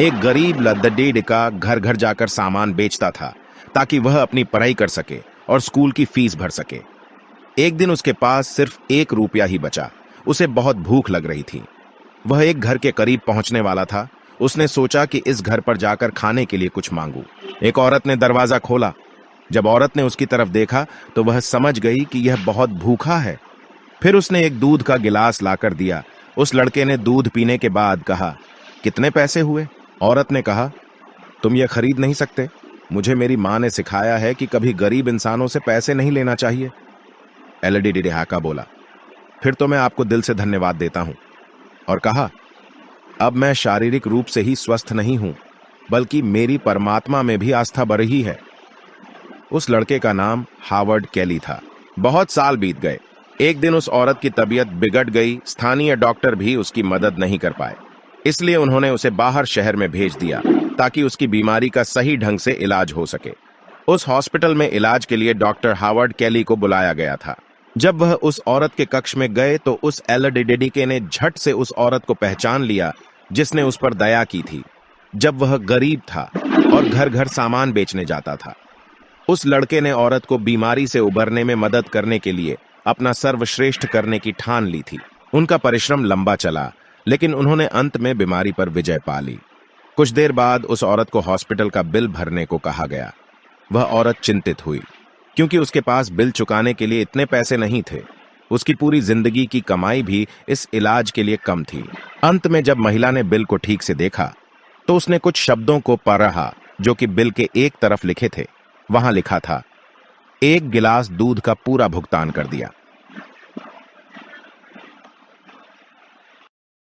एक गरीब लद्दड़ीडिका घर घर जाकर सामान बेचता था ताकि वह अपनी पढ़ाई कर सके और स्कूल की फीस भर सके। एक दिन उसके पास सिर्फ 1 रुपया ही बचा। उसे बहुत भूख लग रही थी। वह एक घर के करीब पहुंचने वाला था। उसने सोचा कि इस घर पर जाकर खाने के लिए कुछ मांगू। एक औरत ने दरवाजा खोला। जब औरत ने उसकी तरफ देखा तो वह समझ गई कि यह बहुत भूखा है। फिर उसने एक दूध का गिलास लाकर दिया। उस लड़के ने दूध पीने के बाद कहा, कितने पैसे हुए? औरत ने कहा, तुम यह खरीद नहीं सकते। मुझे मेरी माँ ने सिखाया है कि कभी गरीब इंसानों से पैसे नहीं लेना चाहिए। एलडीडीहाका बोला, फिर तो मैं आपको दिल से धन्यवाद देता हूं। और कहा, अब मैं शारीरिक रूप से ही स्वस्थ नहीं हूं, बल्कि मेरी परमात्मा में भी आस्था बढ़ रही है। उस लड़के का नाम हावर्ड कैली था। बहुत साल बीत गए। एक दिन उस औरत की तबीयत बिगड़ गई। स्थानीय डॉक्टर भी उसकी मदद नहीं कर पाए, इसलिए उन्होंने उसे बाहर शहर में भेज दिया ताकि उसकी बीमारी का सही ढंग से इलाज हो सके। उस हॉस्पिटल में इलाज के लिए डॉक्टर हावर्ड कैली को बुलाया गया था। जब वह उस औरत के कक्ष में गए तो उस एलडीडीके ने झट से उस औरत को पहचान लिया जिसने उस पर दया की थी जब वह गरीब था और घर घर सामान बेचने जाता था। उस लड़के ने औरत को बीमारी से उबरने में मदद करने के लिए अपना सर्वश्रेष्ठ करने की ठान ली थी। उनका परिश्रम लंबा चला, लेकिन उन्होंने अंत में बीमारी पर विजय पा ली। कुछ देर बाद उस औरत को हॉस्पिटल का बिल भरने को कहा गया। वह औरत चिंतित हुई क्योंकि उसके पास बिल चुकाने के लिए इतने पैसे नहीं थे। उसकी पूरी जिंदगी की कमाई भी इस इलाज के लिए कम थी। अंत में जब महिला ने बिल को ठीक से देखा तो उसने कुछ शब्दों को पढ़ा जो कि बिल के एक तरफ लिखे थे। वहां लिखा था, 1 गिलास दूध का पूरा भुगतान कर दिया।